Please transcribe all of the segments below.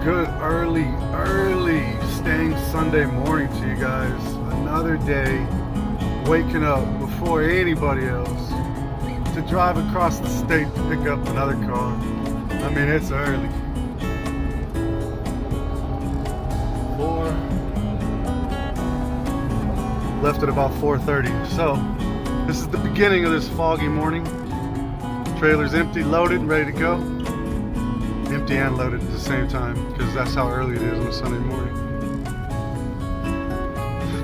Good early staying Sunday morning to you guys. Another day waking up before anybody else to drive across the state to pick up another car. I mean, it's early. Left at about 4:30. So this is the beginning of this foggy morning. Trailer's empty, loaded, ready to go. Empty and loaded at the same time, because that's how early it is on a Sunday morning.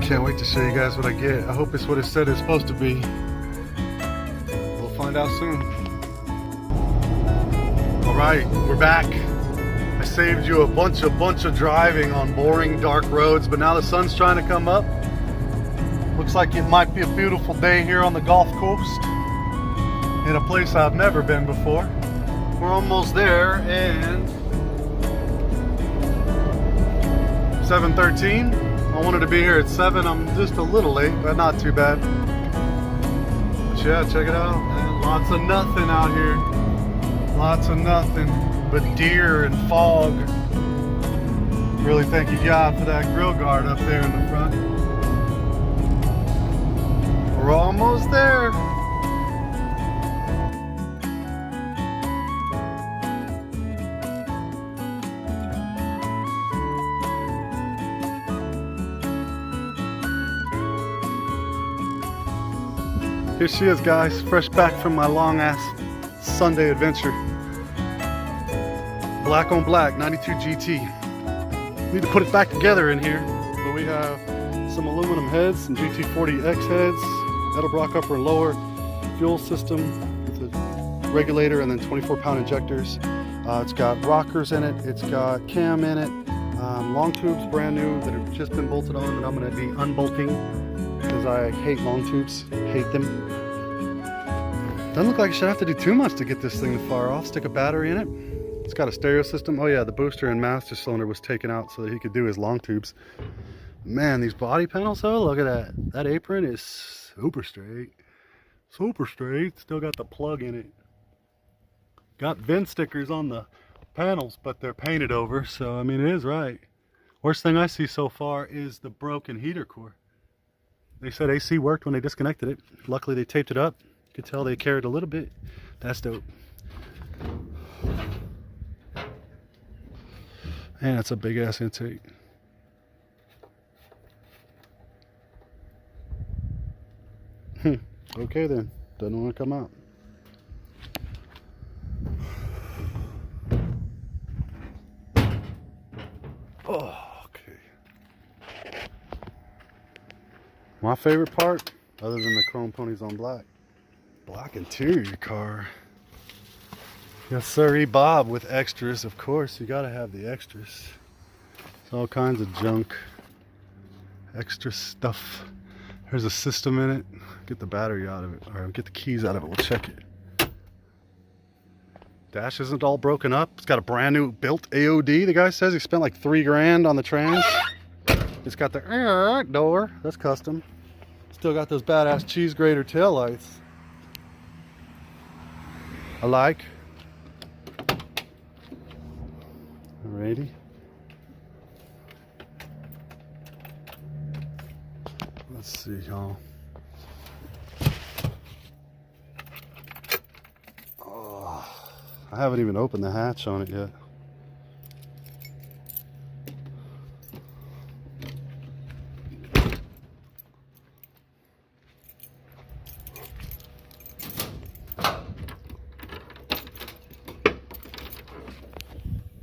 Can't wait to show you guys what I get. I hope it's what it said it's supposed to be. We'll find out soon. Alright, we're back. I saved you a bunch of driving on boring dark roads, but now the sun's trying to come up. Looks like it might be a beautiful day here on the Gulf Coast in a place I've never been before. We're almost there, and 7:13. I wanted to be here at 7. I'm just a little late, but not too bad. But yeah, check it out, man. Lots of nothing out here. Lots of nothing but deer and fog. Really thank you God for that grill guard up there in the front. We're almost there. Here she is, guys, fresh back from my long ass Sunday adventure. Black on black, 92 GT. Need to put it back together in here, but we have some aluminum heads, some GT40X heads, Edelbrock upper and lower, fuel system with a regulator, and then 24-pound injectors. It's got rockers in it, it's got cam in it, long tubes brand new that have just been bolted on that I'm going to be unbolting because I hate long tubes, hate them. Doesn't look like I should have to do too much to get this thing to fire off. Stick a battery in it. It's got a stereo system. Oh yeah, the booster and master cylinder was taken out so that he could do his long tubes. Man, these body panels though, look at that. That apron is super straight. Super straight. Still got the plug in it. Got VIN stickers on the panels, but they're painted over, so I mean it is right. Worst thing I see so far is the broken heater core. They said AC worked when they disconnected it. Luckily they taped it up. You could tell they carried a little bit. That's dope. Man, that's a big ass intake. Okay then, doesn't want to come out. Oh, okay. My favorite part, other than the chrome ponies on black interior car. Yes sirree, Bob, with extras. Of course, you gotta have the extras. It's all kinds of junk, extra stuff. There's a system in it. Get the battery out of it, or get the keys out of it. We'll check it. Dash isn't all broken up. It's got a brand new built AOD. The guy says he spent like $3 grand on the trans. It's got the door. That's custom. Still got those badass cheese grater tail lights. I like. Alrighty. Let's see, y'all. Oh, I haven't even opened the hatch on it yet.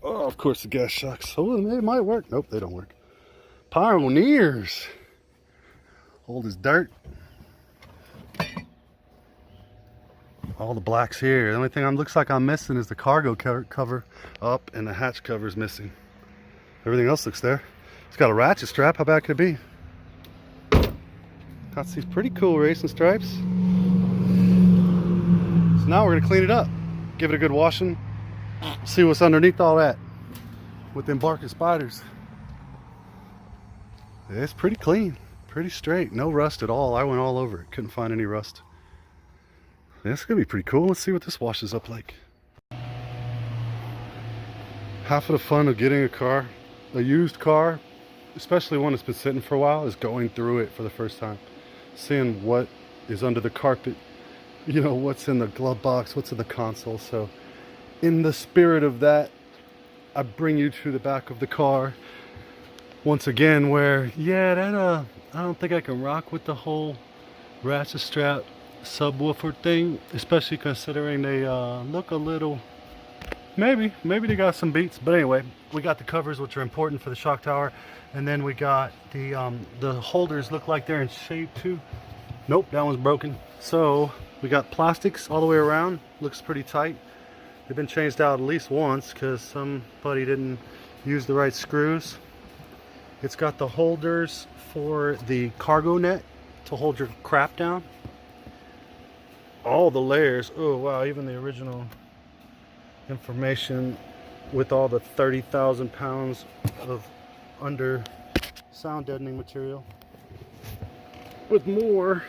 Oh, of course the gas shocks. Oh, they might work. Nope, they don't work. Pioneers. Old as dirt. All the blacks here. The only thing looks like I'm missing is the cargo cover up, and the hatch cover is missing. Everything else looks there. It's got a ratchet strap. How bad could it be? Got these pretty cool racing stripes. So now we're gonna clean it up, give it a good washing, see what's underneath all that with them barking spiders. It's pretty clean, pretty straight, no rust at all. I went all over it, couldn't find any rust. This is gonna be pretty cool. Let's see what this washes up like. Half of the fun of getting a used car, especially one that's been sitting for a while, is going through it for the first time. Seeing what is under the carpet, you know, what's in the glove box, what's in the console. So in the spirit of that, I bring you to the back of the car once again, where, yeah, that I don't think I can rock with the whole ratchet strap subwoofer thing, especially considering they look a little, maybe they got some beats. But anyway, we got the covers, which are important for the shock tower, and then we got the holders look like they're in shape too. Nope, that one's broken. So we got plastics all the way around, looks pretty tight. They've been changed out at least once because somebody didn't use the right screws. It's got the holders for the cargo net to hold your crap down. All the layers, oh wow, even the original information with all the 30,000 pounds of under sound deadening material. With more,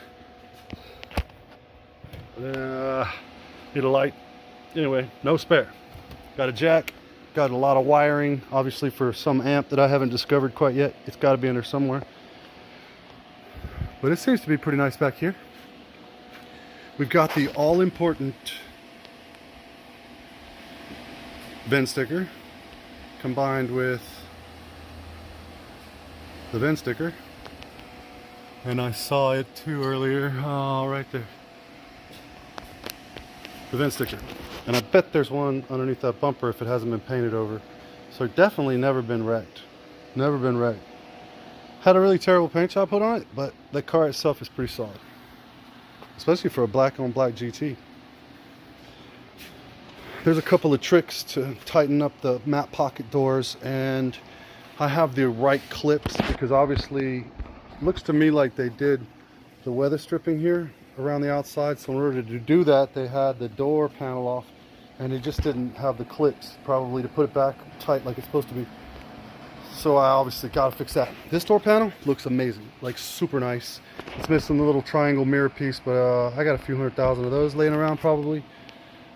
need a light. Anyway, no spare. Got a jack, got a lot of wiring, obviously for some amp that I haven't discovered quite yet. It's got to be in there somewhere. But it seems to be pretty nice back here. We've got the all-important VIN sticker combined with the VIN sticker. And I saw it too earlier. Oh, right there. The VIN sticker. And I bet there's one underneath that bumper if it hasn't been painted over. So definitely never been wrecked. Never been wrecked. Had a really terrible paint job put on it, but the car itself is pretty solid. Especially for a black on black GT. There's a couple of tricks to tighten up the map pocket doors, and I have the right clips because obviously it looks to me like they did the weather stripping here around the outside. So in order to do that, they had the door panel off and they just didn't have the clips probably to put it back tight like it's supposed to be. So I obviously got to fix that. This door panel looks amazing, like super nice. It's missing the little triangle mirror piece, but I got a few 100,000 of those laying around probably.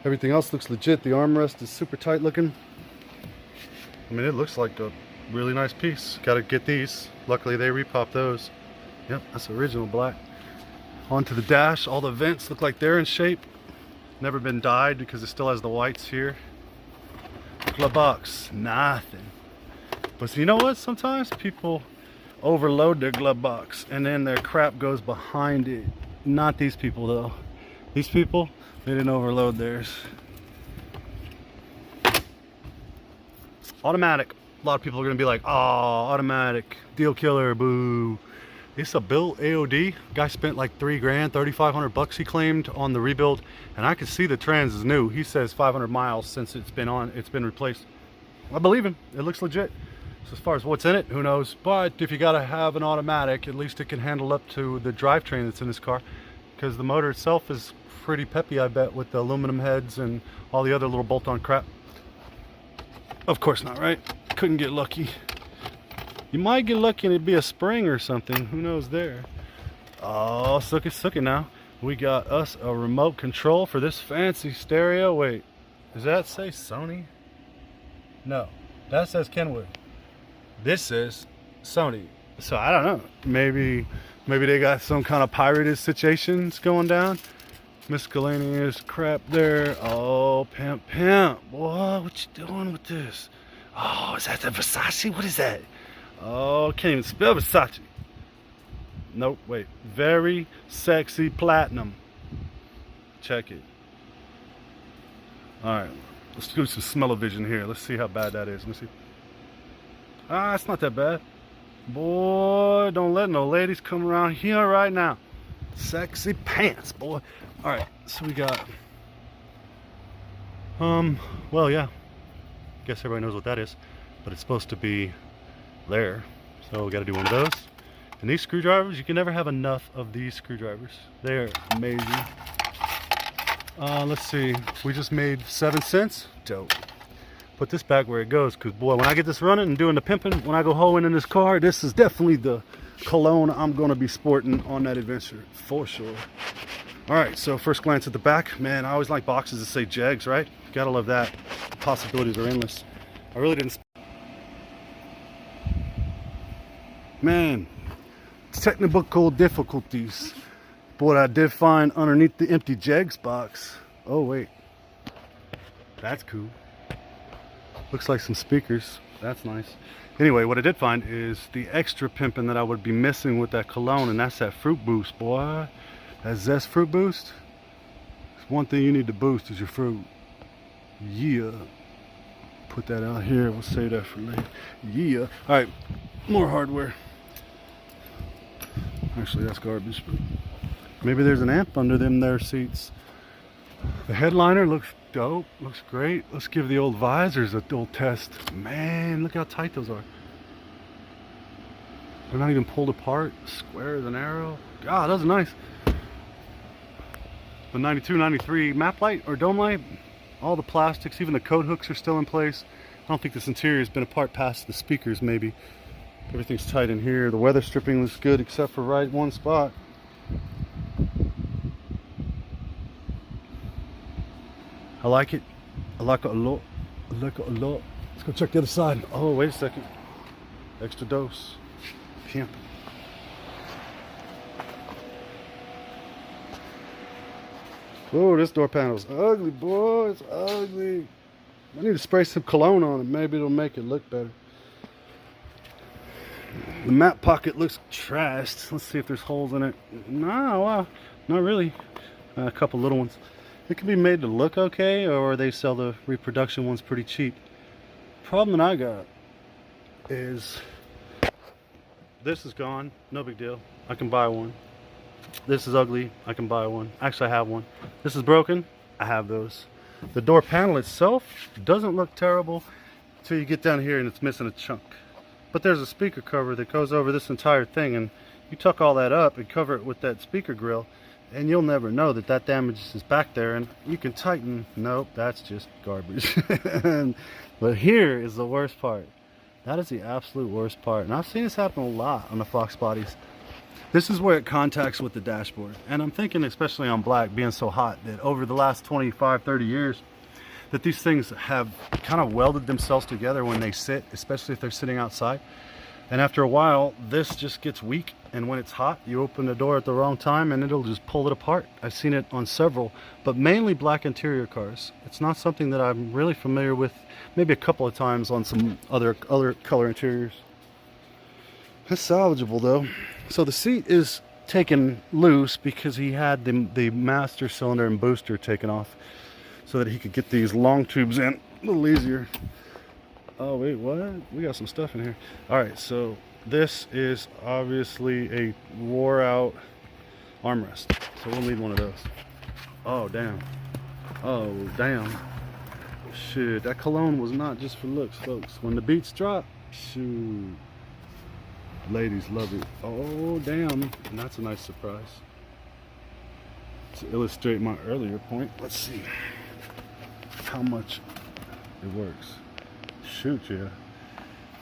Everything else looks legit. The armrest is super tight looking. I mean, it looks like a really nice piece. Got to get these. Luckily they repop those. Yep, that's original black. Onto the dash. All the vents look like they're in shape. Never been dyed because it still has the whites here. Glove box, nothing. But you know what? Sometimes people overload their glove box and then their crap goes behind it. Not these people though. These people, they didn't overload theirs. Automatic. A lot of people are gonna be like, oh, automatic, deal killer, boo. It's a built AOD. Guy spent like 3 grand, 3,500 bucks he claimed on the rebuild, and I can see the trans is new. He says 500 miles since it's been replaced. I believe him. It looks legit. So as far as what's in it, who knows? But if you gotta have an automatic, at least it can handle up to the drivetrain that's in this car, because the motor itself is pretty peppy, I bet, with the aluminum heads and all the other little bolt-on crap. Of course not, right? Couldn't get lucky. You might get lucky and it'd be a spring or something. Who knows there? Oh, sookie now. We got us a remote control for this fancy stereo. Wait, does that say Sony? No, that says Kenwood. This says Sony. So I don't know. Maybe they got some kind of pirated situations going down. Miscellaneous crap there. Oh, pimp. Boy, what you doing with this? Oh, is that the Versace? What is that? Oh, can't even spell Versace. Nope, wait. Very sexy platinum. Check it. Alright, let's do some smell-o-vision here. Let's see how bad that is. Let me see. Ah, it's not that bad. Boy, don't let no ladies come around here right now. Sexy pants, boy. Alright, so we got... well, yeah. Guess everybody knows what that is. But it's supposed to be there, so we got to do one of those. And these screwdrivers, you can never have enough of these screwdrivers. They're amazing. Let's see, we just made 7 cents. Dope. Put this back where it goes, because boy, when I get this running and doing the pimping, when I go hoeing in this car, this is definitely the cologne I'm going to be sporting on that adventure for sure. All right, so first glance at the back. Man, I always like boxes that say Jegs, right? Gotta love that. Possibilities are endless. I really didn't. Man, technical difficulties. But what I did find underneath the empty jegs box. Oh wait, that's cool. Looks like some speakers. That's nice. Anyway, what I did find is the extra pimping that I would be missing with that cologne, and that's that fruit boost, boy. That Zest fruit boost. It's one thing you need to boost is your fruit. Yeah. Put that out here. We'll save that for later. Yeah. All right. More hardware. Actually, that's garbage, but maybe there's an amp under them there seats. The headliner looks dope. Looks great. Let's give the old visors a little test. Man, look how tight those are. They're not even pulled apart. Square as an arrow. God, those are nice. The 92, 93 map light or dome light, all the plastics, even the coat hooks are still in place. I don't think this interior has been apart past the speakers maybe. Everything's tight in here. The weather stripping looks good except for right one spot. I like it. I like it a lot. I like it a lot. Let's go check the other side. Oh, wait a second. Extra dose. Pimp. Oh, this door panel's ugly, boy. It's ugly. I need to spray some cologne on it. Maybe it'll make it look better. The map pocket looks trashed. Let's see if there's holes in it. No, not really. A couple little ones. It can be made to look okay, or they sell the reproduction ones pretty cheap. Problem that I got is this is gone. No big deal. I can buy one. This is ugly. I can buy one. Actually, I have one. This is broken. I have those. The door panel itself doesn't look terrible until you get down here and it's missing a chunk. But there's a speaker cover that goes over this entire thing, and you tuck all that up and cover it with that speaker grill, and you'll never know that that damage is back there, and you can tighten. Nope, that's just garbage. But here is the worst part. That is the absolute worst part, and I've seen this happen a lot on the Fox bodies. This is where it contacts with the dashboard, and I'm thinking especially on black being so hot that over the last 25-30 years that these things have kind of welded themselves together when they sit, especially if they're sitting outside. And after a while, this just gets weak, and when it's hot, you open the door at the wrong time and it'll just pull it apart. I've seen it on several, but mainly black interior cars. It's not something that I'm really familiar with, maybe a couple of times on some other color interiors. It's salvageable though. So the seat is taken loose because he had the master cylinder and booster taken off so that he could get these long tubes in a little easier. Oh wait, what? We got some stuff in here. Alright, so this is obviously a wore out armrest. So we'll need one of those. Oh damn. Oh damn. Shit, that cologne was not just for looks, folks. When the beats drop, shoot. Ladies love it. Oh damn. And that's a nice surprise. To illustrate my earlier point, let's see how much it works. Shoot, yeah,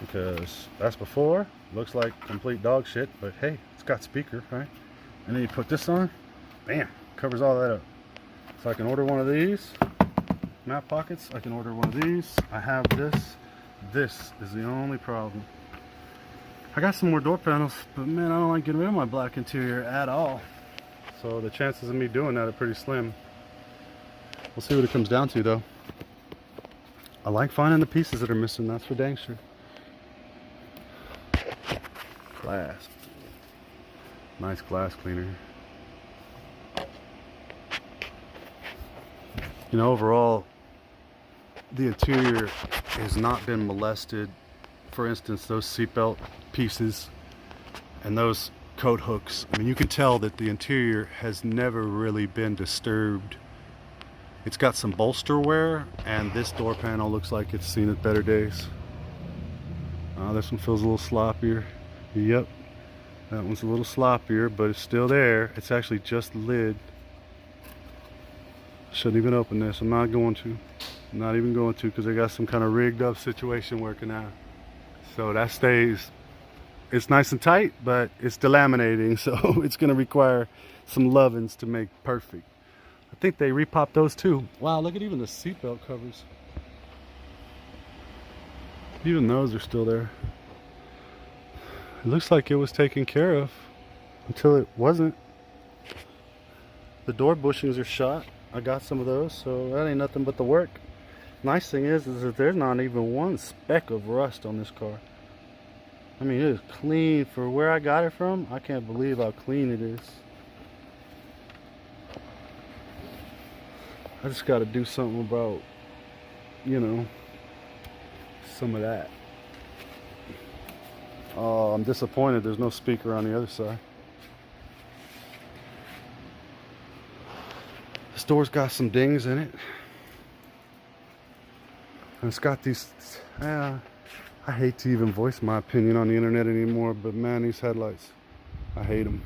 because that's before. Looks like complete dog shit, but hey, it's got speaker, right? And then you put this on, bam, covers all that up. So I can order one of these map pockets. I can order one of these. I have this. This is the only problem. I got some more door panels, but man, I don't like getting rid of my black interior at all. So the chances of me doing that are pretty slim. We'll see what it comes down to though. I like finding the pieces that are missing, that's for dang sure. Glass. Nice glass cleaner. You know, overall, the interior has not been molested. For instance, those seatbelt pieces and those coat hooks. I mean, you can tell that the interior has never really been disturbed. It's got some bolster wear, and this door panel looks like it's seen its better days. This one feels a little sloppier. Yep, that one's a little sloppier, but it's still there. It's actually just the lid. Shouldn't even open this. I'm not going to. I'm not even going to, because I got some kind of rigged up situation working out. So that stays. It's nice and tight, but it's delaminating, so it's going to require some lovin's to make perfect. I think they repopped those too. Wow, look at even the seatbelt covers. Even those are still there. It looks like it was taken care of until it wasn't. The door bushings are shot. I got some of those, so that ain't nothing but the work. Nice thing is that there's not even one speck of rust on this car. I mean, it is clean for where I got it from. I can't believe how clean it is. I just got to do something about, you know, some of that. Oh, I'm disappointed there's no speaker on the other side. This door's got some dings in it. And it's got these, I hate to even voice my opinion on the internet anymore, but man, these headlights, I hate them.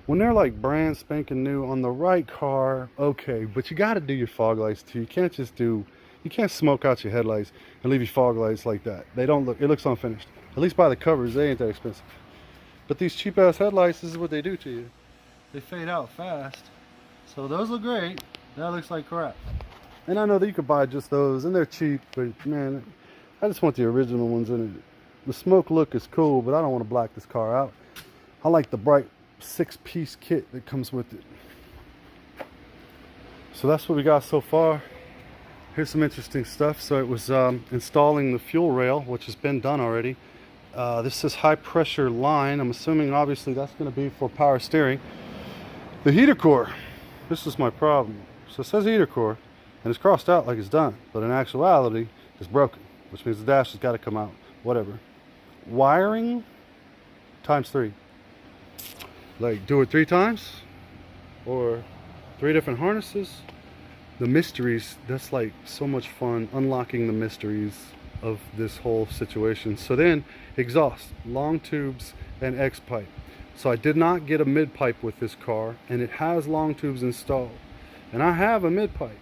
When they're like brand spanking new on the right car, okay, but you got to do your fog lights too. You can't just do, you can't smoke out your headlights and leave your fog lights like that. They don't look, it looks unfinished. At least by the covers, they ain't that expensive. But these cheap ass headlights, this is what they do to you. They fade out fast. So those look great. That looks like crap. And I know that you could buy just those and they're cheap, but man, I just want the original ones in it. The smoke look is cool, but I don't want to black this car out. I like the bright 6-piece kit that comes with it. So that's what we got so far. Here's some interesting stuff. So it was installing the fuel rail, which has been done already. This is high pressure line. I'm assuming obviously that's going to be for power steering. The heater core, this is my problem. So it says heater core and it's crossed out like it's done, but in actuality it's broken, which means the dash has got to come out. Whatever. Wiring ×3. Like do it 3 times or 3 different harnesses. The mysteries, that's like so much fun, unlocking the mysteries of this whole situation. So then exhaust, long tubes, and X pipe. So I did not get a mid pipe with this car, and it has long tubes installed. And I have a mid pipe,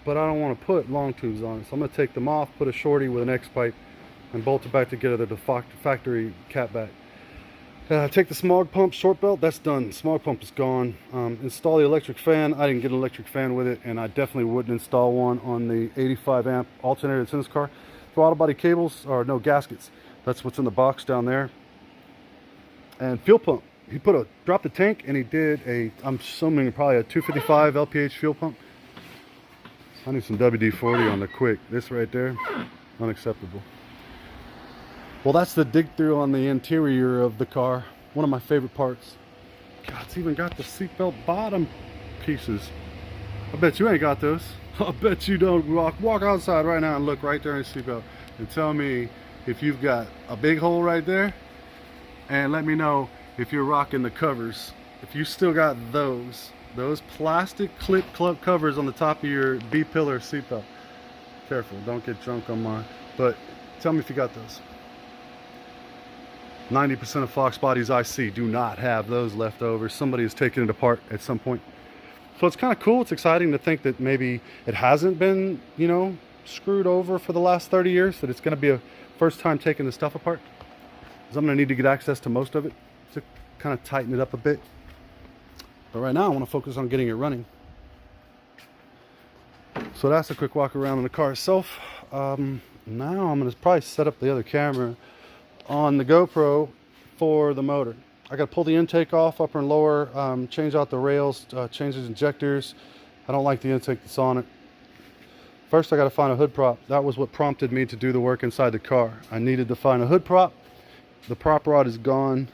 but I don't want to put long tubes on it. So I'm going to take them off, put a shorty with an X pipe, and bolt it back together, the factory cat back. Take the smog pump short belt, that's done. Smog pump is gone. Install the electric fan. I didn't get an electric fan with it, and I definitely wouldn't install one on the 85 amp alternator that's in this car. Throttle body cables, or no, gaskets. That's what's in the box down there. And fuel pump. He dropped the tank, and he did a, I'm assuming probably a 255 LPH fuel pump. I need some WD-40 on the quick. This right there, unacceptable. Well, that's the dig through on the interior of the car. One of my favorite parts. God, it's even got the seatbelt bottom pieces. I bet you ain't got those. I bet you don't. Walk outside right now and look right there in the seatbelt and tell me if you've got a big hole right there, and let me know if you're rocking the covers. If you still got those plastic clip covers on the top of your B-pillar seatbelt. Careful, don't get drunk on mine. But tell me if you got those. 90% of Fox bodies I see do not have those left over. Somebody has taken it apart at some point. So it's kind of cool. It's exciting to think that maybe it hasn't been, you know, screwed over for the last 30 years, that it's going to be a first time taking the stuff apart. Because I'm going to need to get access to most of it to kind of tighten it up a bit. But right now I want to focus on getting it running. So that's a quick walk around in the car itself. Now I'm going to probably set up the other camera on the GoPro for the motor. I got to pull the intake off, upper and lower, change out the rails, change the injectors. I don't like the intake that's on it. First I got to find a hood prop. That was what prompted me to do the work inside the car. I needed to find a hood prop. The prop rod is gone,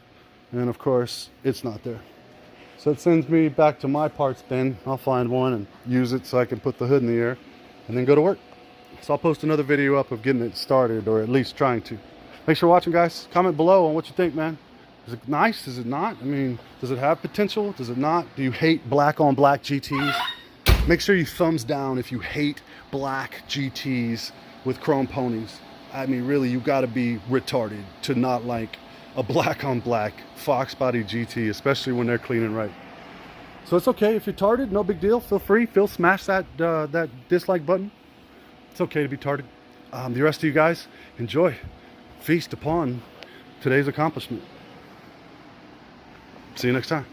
and of course it's not there. So it sends me back to my parts bin. I'll find one and use it so I can put the hood in the air and then go to work. So I'll post another video up of getting it started, or at least trying to. Thanks for watching, guys. Comment below on what you think, man. Is it nice? Is it not? I mean, does it have potential? Does it not? Do you hate black on black GTs? Make sure you thumbs down if you hate black GTs with chrome ponies. I mean, really, you gotta be retarded to not like a black on black Fox body GT, especially when they're clean and right. So it's okay if you're tarded, no big deal. Feel free, smash that that dislike button. It's okay to be tarded. The rest of you guys, enjoy. Feast upon today's accomplishment. See you next time.